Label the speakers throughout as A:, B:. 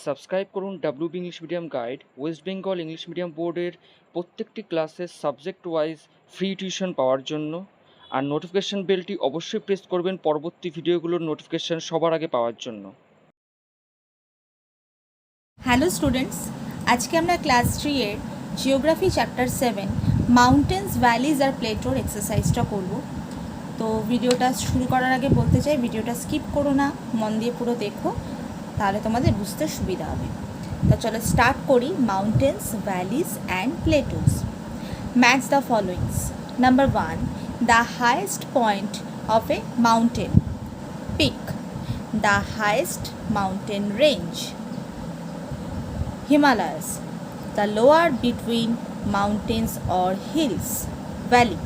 A: Subscribe করুন WB English medium guide West Bengal English medium বোর্ডের প্রত্যেকটি ক্লাসের সাবজেক্ট ওয়াইজ ফ্রি টিউশন পাওয়ার জন্য। আর নোটিফিকেশন বেলটি অবশ্যই প্রেস করবেন পরবর্তী ভিডিওগুলোর নোটিফিকেশন সবার আগে পাওয়ার জন্য।
B: হ্যালো স্টুডেন্টস, আজকে আমরা ক্লাস 3 এর জিওগ্রাফি চ্যাপ্টার 7 মাউন্টেন্স, ভ্যালিজ আর প্লেটোর এক্সারসাইজটা করব। তো ভিডিওটা শুরু করার আগে বলতে চাই, ভিডিওটা স্কিপ করো না, মন দিয়ে পুরো দেখো, তাহলে তোমাদের বুঝতে সুবিধা হবে। তো চলো স্টার্ট করি। Mountains, valleys and plateaus. Match the followings. Number 1, the highest point of a mountain. Peak the highest mountain range. Himalayas, the lower between mountains or hills. Valley,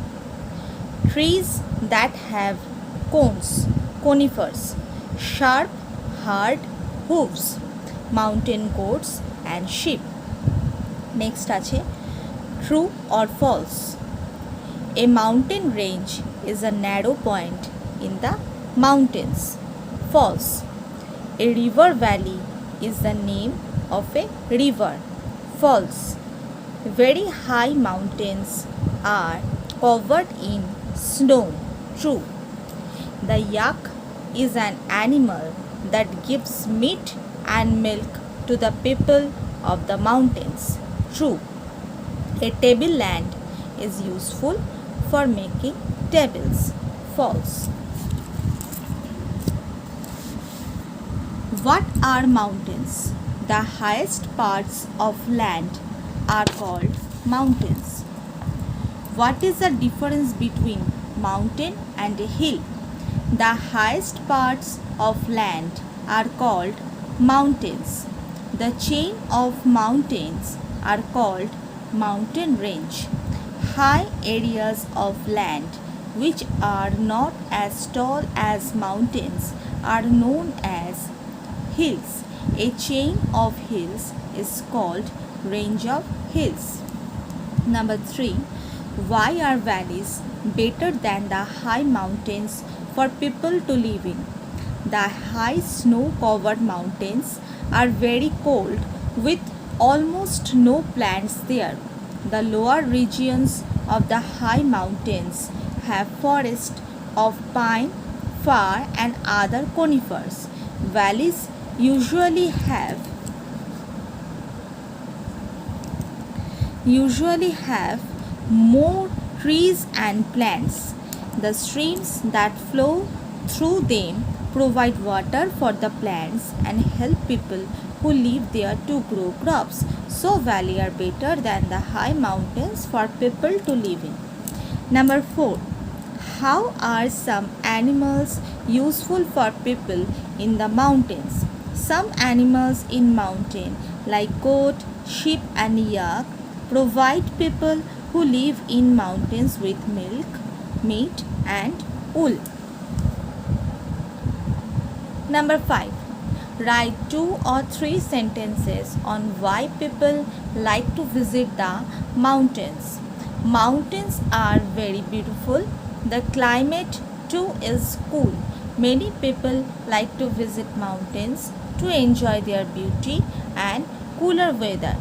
B: trees that have cones, conifers, sharp, hard hooves, mountain goats and sheep. Next আছে true or false. A mountain range is a narrow point in the mountains. False. A river valley is the name of a river. False. Very high mountains are covered in snow. True. The yak is an animal that gives meat and milk to the people of the mountains. True. A tableland is useful for making tables. False. What are mountains? The highest parts of land are called mountains. What is the difference between mountain and a hill? The highest parts of land are called mountains. The chain of mountains are called mountain range. High areas of land which are not as tall as mountains are known as hills. A chain of hills is called range of hills. Number 3, why are valleys better than the high mountains for people to live in? The high snow-covered mountains are very cold with almost no plants there. The lower regions of the high mountains have forests of pine, fir and other conifers. Valleys usually have more trees and plants. The streams that flow through them provide water for the plants and help people who live there to grow crops. So valleys are better than the high mountains for people to live in. Number 4, how are some animals useful for people in the mountains? Some animals in mountain like goat, sheep and yak provide people who live in mountains with milk, meat and wool. Number 5, write 2 or 3 sentences on why people like to visit the mountains. Mountains are very beautiful. The climate too is cool. Many people like to visit mountains to enjoy their beauty and cooler weather.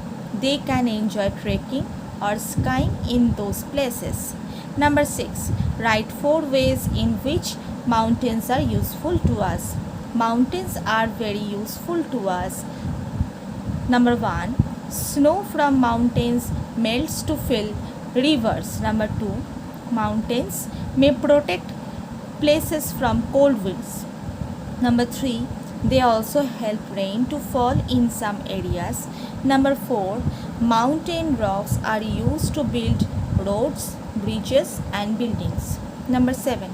B: They can enjoy trekking or skiing in those places. Number 6, write 4 ways in which mountains are useful to us. Mountains are very useful to us. Number 1, snow from mountains melts to fill rivers. Number 2, mountains may protect places from cold winds. Number 3, they also help rain to fall in some areas. Number 4, mountain rocks are used to build roads, bridges and buildings. Number 7,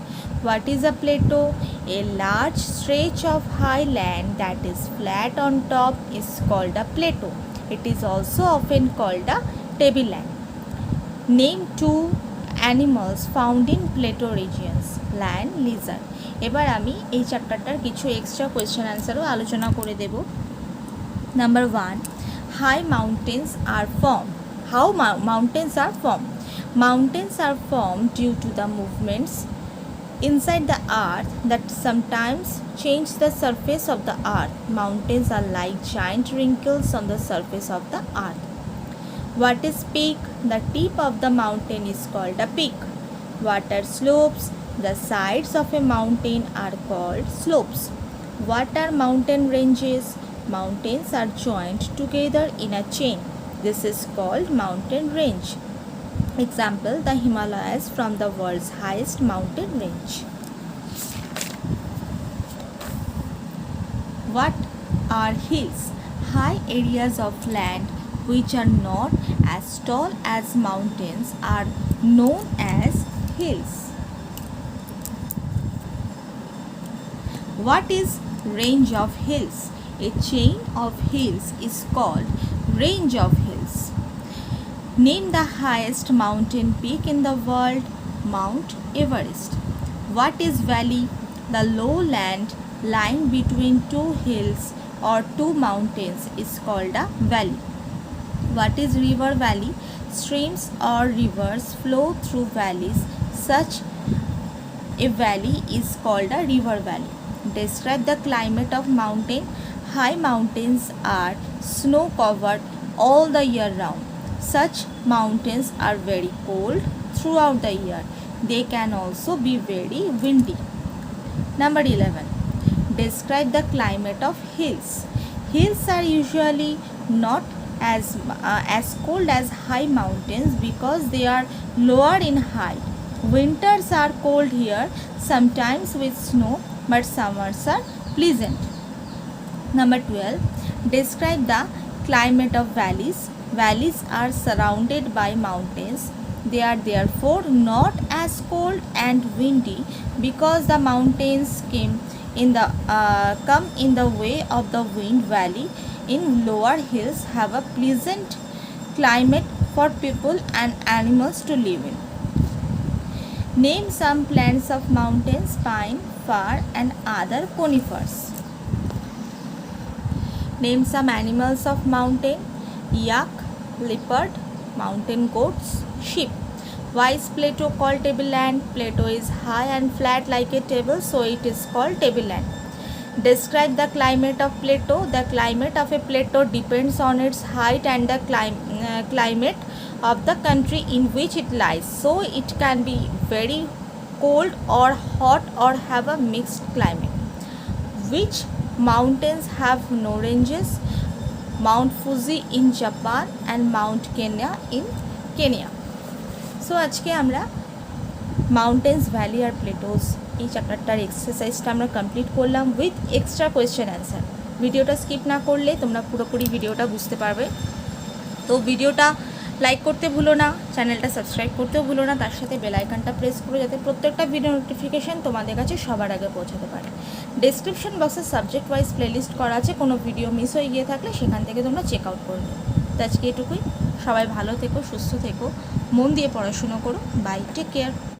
B: what is a plateau? A large stretch of high land that is flat on top is called a plateau. It is also often called a tableland. Name 2 animals found in plateau regions. Lion, lizard. এবার আমি এই চ্যাপ্টারটার কিছু extra question অ্যান্সারও আলোচনা করে দেব। Number 1, high mountains are formed. How mountains are formed? Mountains are formed due to the movements inside the earth that sometimes change the surface of the earth. Mountains are like giant wrinkles on the surface of the earth. What is peak? The tip of the mountain is called a peak. What are slopes? The sides of a mountain are called slopes. What are mountain ranges? Mountains are joined together in a chain. This is called mountain range. Example, the Himalayas from the world's highest mountain range. What are hills? High areas of land which are not as tall as mountains are known as hills. What is range of hills? A chain of hills is called range of hills. Name the highest mountain peak in the world. Mount Everest. What is valley? The lowland lying between two hills or two mountains is called a valley. What is river? Valley? Streams or rivers flow through valleys. Such a valley is called a river valley. Describe the climate of mountain. High mountains are snow covered all the year round. Such mountains are very cold throughout the year. They can also be very windy. Number 11. Describe the climate of hills. Hills are usually not as cold as high mountains because they are lower in height. Winters are cold here, sometimes with snow, but summers are pleasant. Number 12. Describe the climate of valleys. Valleys are surrounded by mountains. They are therefore not as cold and windy because the mountains come in the way of the wind. Valley in lower hills have a pleasant climate for people and animals to live in. Name some plants of mountains: pine, fir and other conifers. Name some animals of mountain: yak, leopard, mountain goats, sheep. Why is Plato called tableland? Plato is high and flat like a table, so it is called tableland. Describe the climate of Plato. The climate of a plateau depends on its height and the climate of the country in which it lies. So it can be very cold or hot or have a mixed climate. Which mountains have no ranges? Mount Fuji in Japan and Mount Kenya in Kenya. So আজকে আমরা mountains valley আর Plato's এই চ্যাপ্টারটার এক্সারসাইজটা আমরা complete করলাম with extra question answer. ভিডিওটা skip না করলে তোমরা পুরোপুরি ভিডিওটা বুঝতে পারবে। তো ভিডিওটা লাইক করতে ভুলো না, চ্যানেলটা সাবস্ক্রাইব করতেও ভুলো না, তার সাথে বেল আইকনটা প্রেস করো যাতে প্রত্যেকটা ভিডিও নোটিফিকেশান তোমাদের কাছে সবার আগে পৌঁছাতে পারে। ডেসক্রিপশন বক্সে সাবজেক্ট ওয়াইজ প্লেলিস্ট করা আছে, কোনো ভিডিও মিস হয়ে গিয়ে থাকলে সেখান থেকে তোমরা চেক আউট করে নেবে। তো আজকে এটুকুই। সবাই ভালো থেকো, সুস্থ থেকো, মন দিয়ে পড়াশুনো করো। Bye, take care.